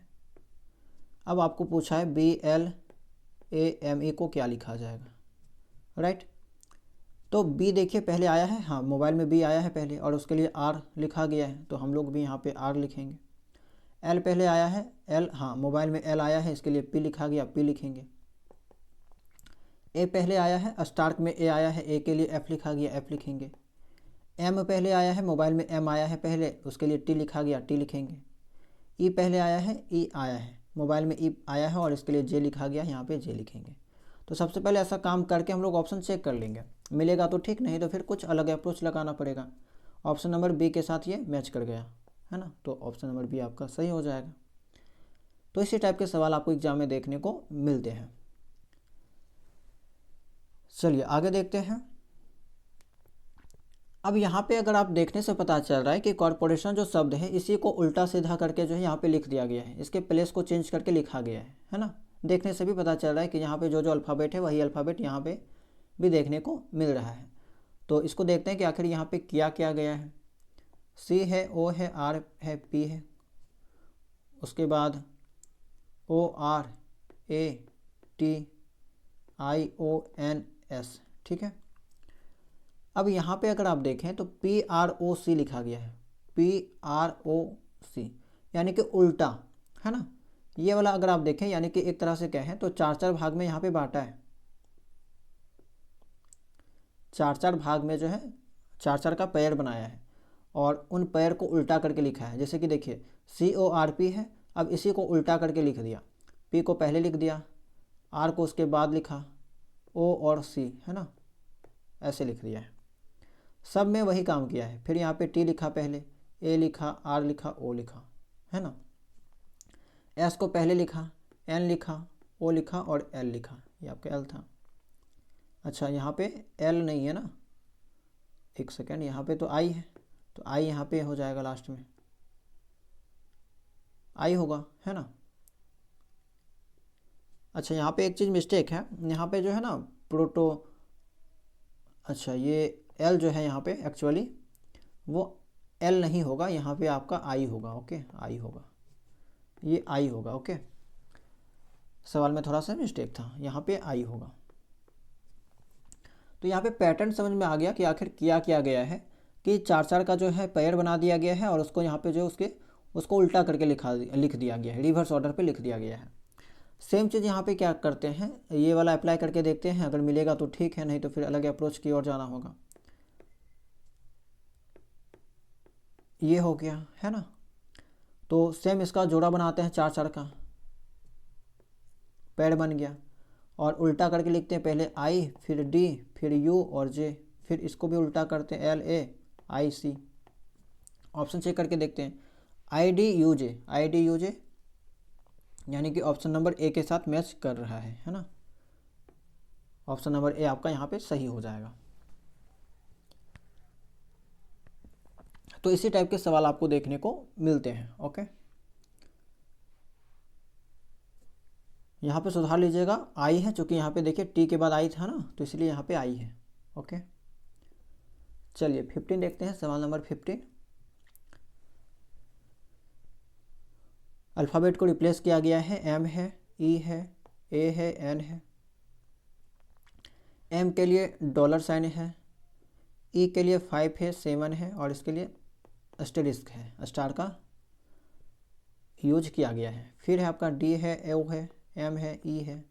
अब आपको पूछा है BLAME को क्या लिखा जाएगा, राइट। तो बी देखिए पहले आया है, हाँ मोबाइल में बी आया है पहले और उसके लिए आर लिखा गया है, तो हम लोग भी यहाँ पे आर लिखेंगे। एल पहले आया है, एल हाँ मोबाइल में एल आया है, इसके लिए पी लिखा गया, पी लिखेंगे। ए पहले आया है, स्टार्क में ए आया है, ए के लिए एफ लिखा गया, एफ लिखेंगे। एम पहले आया है, मोबाइल में एम आया है पहले, उसके लिए टी लिखा गया, टी लिखेंगे। ई पहले आया है, ई आया है, मोबाइल में ई आया है और इसके लिए जे लिखा गया, यहाँ पे जे लिखेंगे। तो सबसे पहले ऐसा काम करके हम लोग ऑप्शन चेक कर लेंगे, मिलेगा तो ठीक, नहीं तो फिर कुछ अलग अप्रोच लगाना पड़ेगा। ऑप्शन नंबर बी के साथ ये मैच कर गया है ना, तो ऑप्शन नंबर बी आपका सही हो जाएगा। तो इसी टाइप के सवाल आपको एग्जाम में देखने को मिलते हैं। चलिए आगे देखते हैं। अब यहाँ पे अगर आप देखने से पता चल रहा है कि कॉरपोरेशन जो शब्द है इसी को उल्टा सीधा करके जो है यहाँ पे लिख दिया गया है, इसके प्लेस को चेंज करके लिखा गया है ना। देखने से भी पता चल रहा है कि यहाँ पे जो जो अल्फ़ाबेट है वही अल्फ़ाबेट यहाँ पे भी देखने को मिल रहा है। तो इसको देखते हैं कि आखिर यहाँ पे क्या किया गया है। सी है, ओ है, आर है, पी है, उसके बाद O R A T I O N S, ठीक है। अब यहाँ पे अगर आप देखें तो पी आर ओ सी लिखा गया है, पी आर ओ सी यानी कि उल्टा है ना। ये वाला अगर आप देखें यानी कि एक तरह से कहें तो चार चार भाग में यहाँ पे बांटा है, चार चार भाग में जो है चार चार का पेयर बनाया है और उन पेयर को उल्टा करके लिखा है। जैसे कि देखिए सी ओ आर पी है, अब इसी को उल्टा करके लिख दिया, पी को पहले लिख दिया, आर को उसके बाद लिखा, ओ और सी है ना, ऐसे लिख दिया है। सब में वही काम किया है। फिर यहाँ पे टी लिखा पहले, ए लिखा, आर लिखा, ओ लिखा है ना। एस को पहले लिखा, एन लिखा, ओ लिखा और एल लिखा, ये आपका एल था। अच्छा यहाँ पे एल नहीं है ना, एक सेकेंड, यहाँ पे तो आई है, तो आई यहाँ पे हो जाएगा, लास्ट में आई होगा है ना। अच्छा यहाँ पे एक चीज़ मिस्टेक है, यहाँ पे जो है ना प्रोटो, अच्छा ये एल जो है यहाँ पे एक्चुअली वो एल नहीं होगा, यहाँ पे आपका आई होगा, ओके आई होगा, ये आई होगा, ओके सवाल में थोड़ा सा मिस्टेक था, यहाँ पे आई होगा। तो यहाँ पे पैटर्न समझ में आ गया कि आखिर किया गया है कि चार चार का जो है पेयर बना दिया गया है और उसको यहाँ पे जो उसको उल्टा करके लिख दिया गया है, रिवर्स ऑर्डर पे लिख दिया गया है। सेम चीज़ यहाँ पे क्या करते हैं, ये वाला अप्लाई करके देखते हैं, अगर मिलेगा तो ठीक है, नहीं तो फिर अलग अप्रोच की ओर जाना होगा। ये हो गया है ना, तो सेम इसका जोड़ा बनाते हैं, चार चार का पेड़ बन गया और उल्टा करके लिखते हैं, पहले आई फिर डी फिर यू और जे, फिर इसको भी उल्टा करते हैं, L A I C. Option check करके देखते हैं, I D U J, I D U J यानी कि ऑप्शन नंबर ए के साथ मैच कर रहा है ना। ऑप्शन नंबर ए आपका यहाँ पे सही हो जाएगा। तो इसी टाइप के सवाल आपको देखने को मिलते हैं, ओके। यहाँ पे सुधार लीजिएगा, आई है चूँकि यहाँ पे देखिए टी के बाद आई था ना, तो इसलिए यहाँ पे आई है, ओके। चलिए 15 देखते हैं, सवाल नंबर 15। अल्फ़ाबेट को रिप्लेस किया गया है, एम है, ई है, ए है, एन है। एम के लिए डॉलर साइन है, ई के लिए 5 है, 7 है और इसके लिए एस्टेरिस्क है, स्टार का यूज किया गया है। फिर है आपका डी है, ओ है, एम है, ई है,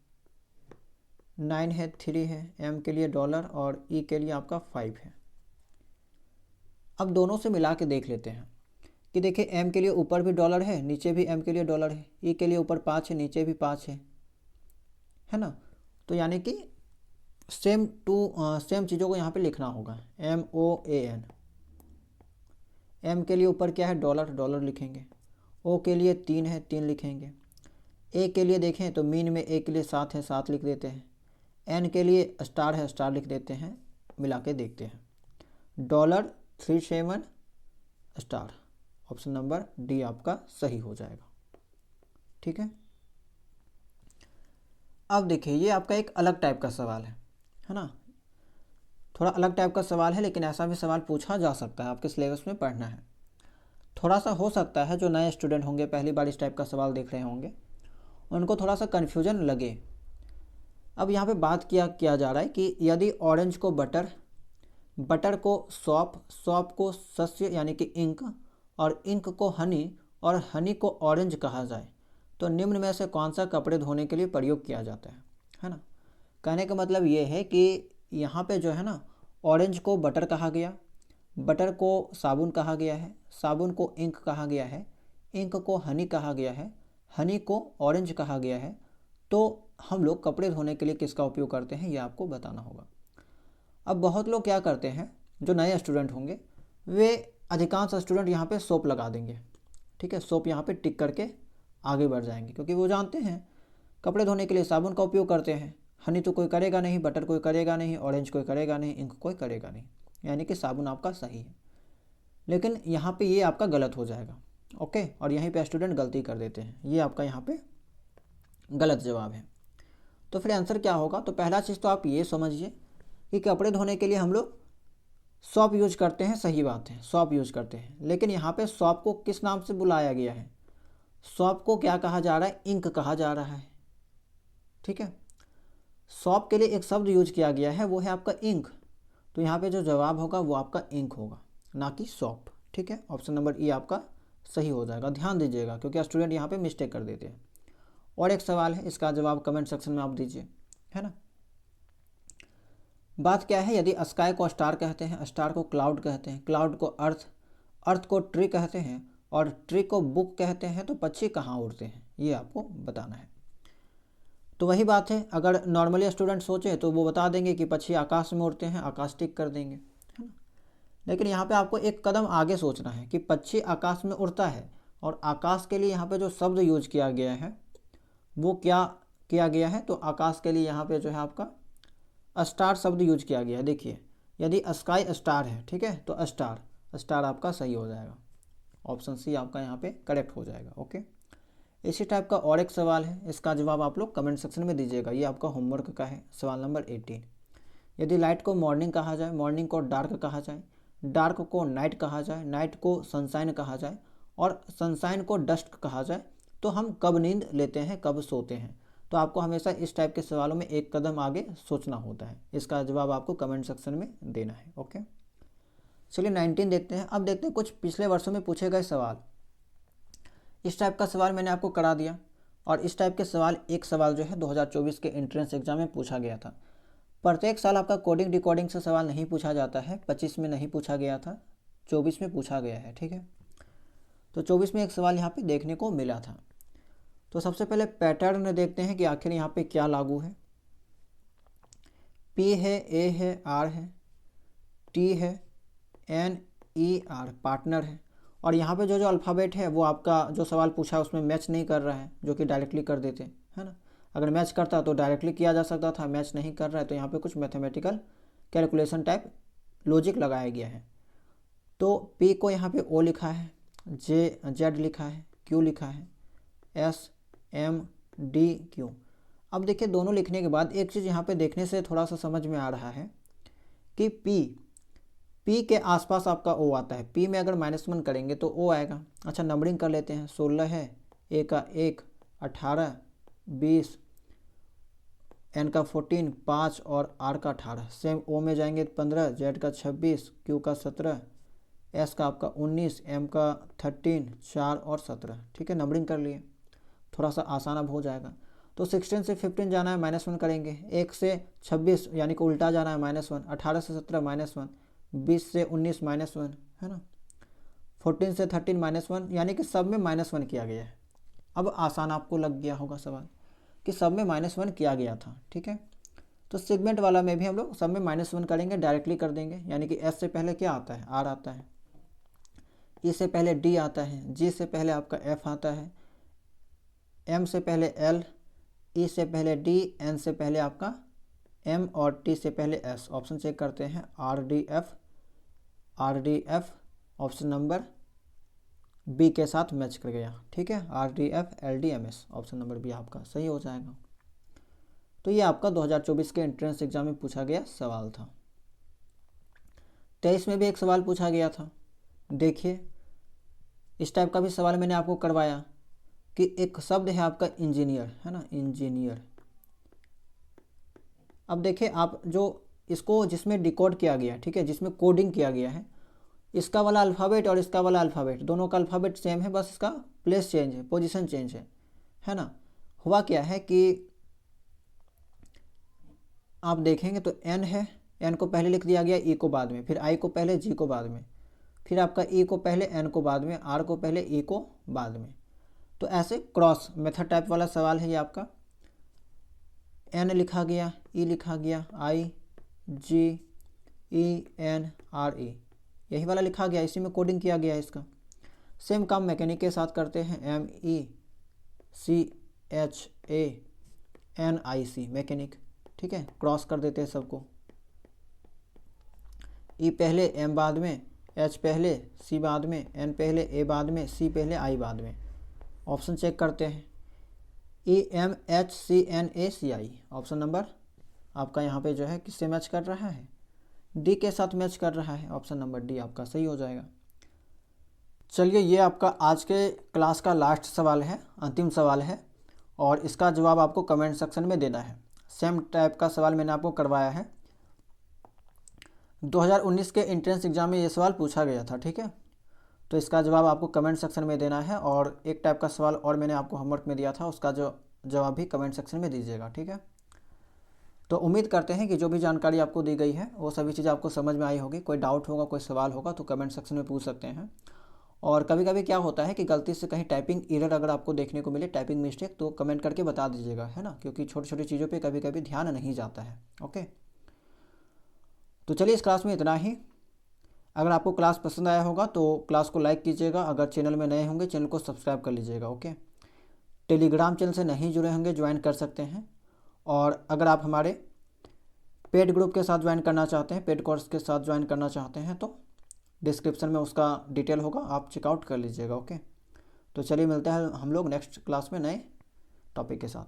9 है, 3 है, एम के लिए डॉलर और ई के लिए आपका 5 है। अब दोनों से मिला के देख लेते हैं कि देखिए एम के लिए ऊपर भी डॉलर है, नीचे भी एम के लिए डॉलर है, ई के लिए ऊपर 5 है, नीचे भी 5 है ना। तो यानी कि सेम चीज़ों को यहाँ पे लिखना होगा, M O A N. M के लिए ऊपर क्या है, डॉलर, डॉलर लिखेंगे। ओ के लिए 3 है, 3 लिखेंगे। ए के लिए देखें तो मीन में ए के लिए 7 है, 7 लिख देते हैं। एन के लिए स्टार है, स्टार लिख देते हैं। मिला के देखते हैं, dollar 37 star, option number D आपका सही हो जाएगा, ठीक है। अब देखिए ये आपका एक अलग टाइप का सवाल है ना, थोड़ा अलग टाइप का सवाल है, लेकिन ऐसा भी सवाल पूछा जा सकता है, आपके सिलेबस में पढ़ना है। थोड़ा सा हो सकता है जो नए स्टूडेंट होंगे, पहली बार इस टाइप का सवाल देख रहे होंगे, उनको थोड़ा सा कन्फ्यूजन लगे। अब यहाँ पे बात किया जा रहा है कि यदि ऑरेंज को बटर बटर को सौंफ, सौंफ को सस्य यानी कि इंक, और इंक को हनी, और हनी को ऑरेंज कहा जाए तो निम्न में से कौन सा कपड़े धोने के लिए प्रयोग किया जाता है ना। कहने का मतलब ये है कि यहाँ पे जो है ना, ऑरेंज को बटर कहा गया, बटर को साबुन कहा गया है, साबुन को इंक कहा गया है, इंक को हनी कहा गया है, हनी को ऑरेंज कहा गया है। तो हम लोग कपड़े धोने के लिए किसका उपयोग करते हैं, ये आपको बताना होगा। अब बहुत लोग क्या करते हैं, जो नए स्टूडेंट होंगे वे, अधिकांश स्टूडेंट यहाँ पे सोप लगा देंगे, ठीक है, सोप यहाँ पे टिक करके आगे बढ़ जाएंगे, क्योंकि वो जानते हैं कपड़े धोने के लिए साबुन का उपयोग करते हैं। हनी तो कोई करेगा नहीं, बटर कोई करेगा नहीं, ऑरेंज कोई करेगा नहीं, इंक कोई करेगा नहीं, यानी कि साबुन आपका सही है। लेकिन यहाँ पे ये आपका गलत हो जाएगा, ओके, और यहीं पे स्टूडेंट गलती कर देते हैं, ये आपका यहाँ पे गलत जवाब है। तो फिर आंसर क्या होगा, तो पहला चीज़ तो आप ये समझिए कि कपड़े धोने के लिए हम लोग सौंफ यूज करते हैं, सही बात है, सौंफ यूज करते हैं, लेकिन यहाँ पे सौंफ को किस नाम से बुलाया गया है, सौंफ को क्या कहा जा रहा है, इंक कहा जा रहा है, ठीक है। सौंफ के लिए एक शब्द यूज किया गया है, वो है आपका इंक, तो यहाँ पे जो जवाब होगा वो आपका इंक होगा, ना कि सौंफ, ठीक है। ऑप्शन नंबर ई आपका सही हो जाएगा, ध्यान दीजिएगा, क्योंकि स्टूडेंट यहाँ पे मिस्टेक कर देते हैं। और एक सवाल है, इसका जवाब कमेंट सेक्शन में आप दीजिए, है ना। बात क्या है, यदि स्काई को स्टार कहते हैं, स्टार को क्लाउड कहते हैं, क्लाउड को अर्थ, अर्थ को ट्री कहते हैं, और ट्री को बुक कहते हैं, तो पक्षी कहाँ उड़ते हैं, ये आपको बताना है। तो वही बात है, अगर नॉर्मली स्टूडेंट सोचे तो वो बता देंगे कि पक्षी आकाश में उड़ते हैं, आकाश टिक कर देंगे, है ना। लेकिन यहाँ पे आपको एक कदम आगे सोचना है कि पक्षी आकाश में उड़ता है, और आकाश के लिए यहाँ पे जो शब्द यूज किया गया है वो क्या किया गया है, तो आकाश के लिए यहाँ पे जो है आपका स्टार शब्द यूज किया गया है। देखिए, यदि स्काई स्टार है, ठीक है, तो स्टार, स्टार आपका सही हो जाएगा, ऑप्शन सी आपका यहाँ पे करेक्ट हो जाएगा, ओके। इसी टाइप का और एक सवाल है, इसका जवाब आप लोग कमेंट सेक्शन में दीजिएगा, ये आपका होमवर्क का है। सवाल नंबर 18, यदि लाइट को मॉर्निंग कहा जाए, मॉर्निंग को डार्क कहा जाए, डार्क को नाइट कहा जाए, नाइट को सनशाइन कहा जाए, और सनशाइन को डस्ट कहा जाए, तो हम कब नींद लेते हैं, कब सोते हैं। तो आपको हमेशा इस टाइप के सवालों में एक कदम आगे सोचना होता है, इसका जवाब आपको कमेंट सेक्शन में देना है, ओके। चलिए 19 देखते हैं। अब देखते हैं कुछ पिछले वर्षों में पूछे गए सवाल। इस टाइप का सवाल मैंने आपको करा दिया, और इस टाइप के सवाल, एक सवाल जो है 2024 के एंट्रेंस एग्जाम में पूछा गया था। प्रत्येक साल आपका कोडिंग डिकोडिंग से सवाल नहीं पूछा जाता है, 25 में नहीं पूछा गया था, 24 में पूछा गया है, ठीक है। तो 24 में एक सवाल यहाँ पे देखने को मिला था। तो सबसे पहले पैटर्न देखते हैं कि आखिर यहाँ पे क्या लागू है। P है, A है, R है, T है, N E R पार्टनर है, और यहाँ पे जो जो अल्फ़ाबेट है वो आपका जो सवाल पूछा है उसमें मैच नहीं कर रहा है, जो कि डायरेक्टली कर देते हैं, है ना। अगर मैच करता तो डायरेक्टली किया जा सकता था, मैच नहीं कर रहा है तो यहाँ पे कुछ मैथमेटिकल कैलकुलेशन टाइप लॉजिक लगाया गया है। तो P को यहाँ पे O लिखा है, Z लिखा है, Q लिखा है, S M D Q। अब देखिए, दोनों लिखने के बाद एक चीज़ यहाँ पे देखने से थोड़ा सा समझ में आ रहा है कि P के आसपास आपका O आता है, P में अगर -1 करेंगे तो O आएगा। अच्छा, नंबरिंग कर लेते हैं, 16 है, A का 1, 18, 20, N का 14, 5 और R का 18। सेम O में जाएंगे 15, Z का 26, Q का 17, S का आपका 19, M का 13, 4 और 17, ठीक है। नंबरिंग कर लिए, थोड़ा सा आसान अब हो जाएगा। तो 16 से 15 जाना है, -1 करेंगे, 1 से 26 यानी कि उल्टा जाना है, -1, 18 से 17 -1, 20 से 19 -1, है ना, 14 से 13 -1, यानी कि सब में -1 किया गया है। अब आसान आपको लग गया होगा सवाल कि सब में -1 किया गया था, ठीक है। तो सेगमेंट वाला में भी हम लोग सब में -1 करेंगे, डायरेक्टली कर देंगे, यानी कि S से पहले क्या आता है, R आता है, E से पहले D आता है, G से पहले आपका F आता है, M से पहले L, E से पहले D, N से पहले आपका M और T से पहले S। ऑप्शन चेक करते हैं, R D F option number B के साथ मैच कर गया, ठीक है। R D F L D M S option number B आपका सही हो जाएगा। तो ये आपका 2024 के एंट्रेंस एग्जाम में पूछा गया सवाल था। 23 में भी एक सवाल पूछा गया था। देखिए, इस टाइप का भी सवाल मैंने आपको करवाया कि एक शब्द है आपका इंजीनियर, है ना, इंजीनियर। अब देखिए, आप जो इसको जिसमें डिकोड किया गया है, ठीक है, जिसमें कोडिंग किया गया है, इसका वाला अल्फ़ाबेट और इसका वाला अल्फ़ाबेट दोनों का अल्फ़ाबेट सेम है, बस इसका प्लेस चेंज है, पोजीशन चेंज है ना। हुआ क्या है कि आप देखेंगे तो एन है, एन को पहले लिख दिया गया, ई को बाद में, फिर आई को पहले, जी को बाद में, फिर आपका ई को पहले, एन को बाद में, आर को पहले, ई को बाद में। तो ऐसे क्रॉस मेथड टाइप वाला सवाल है ये आपका। एन लिखा गया, ई लिखा गया, आई जी ई एन आर ई, यही वाला लिखा गया, इसी में कोडिंग किया गया है इसका। सेम काम मैकेनिक के साथ करते हैं, M E C H A N I C, mechanic, ठीक है, क्रॉस कर देते हैं सबको। ई पहले, एम बाद में, एच पहले, सी बाद में, एन पहले, ए बाद में, सी पहले, आई बाद में। ऑप्शन चेक करते हैं, E M H C N A C I, option number आपका यहाँ पे जो है किससे मैच कर रहा है, डी के साथ मैच कर रहा है, ऑप्शन नंबर डी आपका सही हो जाएगा। चलिए, ये आपका आज के क्लास का लास्ट सवाल है, अंतिम सवाल है, और इसका जवाब आपको कमेंट सेक्शन में देना है। सेम टाइप का सवाल मैंने आपको करवाया है, 2019 के एंट्रेंस एग्जाम में ये सवाल पूछा गया था, ठीक है। तो इसका जवाब आपको कमेंट सेक्शन में देना है, और एक टाइप का सवाल और मैंने आपको होमवर्क में दिया था, उसका जो जवाब भी कमेंट सेक्शन में दीजिएगा, ठीक है। तो उम्मीद करते हैं कि जो भी जानकारी आपको दी गई है वो सभी चीज़ें आपको समझ में आई होगी। कोई डाउट होगा, कोई सवाल होगा तो कमेंट सेक्शन में पूछ सकते हैं। और कभी कभी क्या होता है कि गलती से कहीं टाइपिंग एरर अगर आपको देखने को मिले, टाइपिंग मिस्टेक, तो कमेंट करके बता दीजिएगा, है ना, क्योंकि छोटी छोटी चीज़ों पे कभी कभी ध्यान नहीं जाता है। ओके, तो चलिए इस क्लास में इतना ही। अगर आपको क्लास पसंद आया होगा तो क्लास को लाइक कीजिएगा, अगर चैनल में नए होंगे चैनल को सब्सक्राइब कर लीजिएगा। ओके, टेलीग्राम चैनल से नहीं जुड़े होंगे, ज्वाइन कर सकते हैं। और अगर आप हमारे पेड ग्रुप के साथ ज्वाइन करना चाहते हैं, पेड कोर्स के साथ ज्वाइन करना चाहते हैं, तो डिस्क्रिप्शन में उसका डिटेल होगा, आप चेकआउट कर लीजिएगा। ओके, तो चलिए मिलते हैं हम लोग नेक्स्ट क्लास में नए टॉपिक के साथ।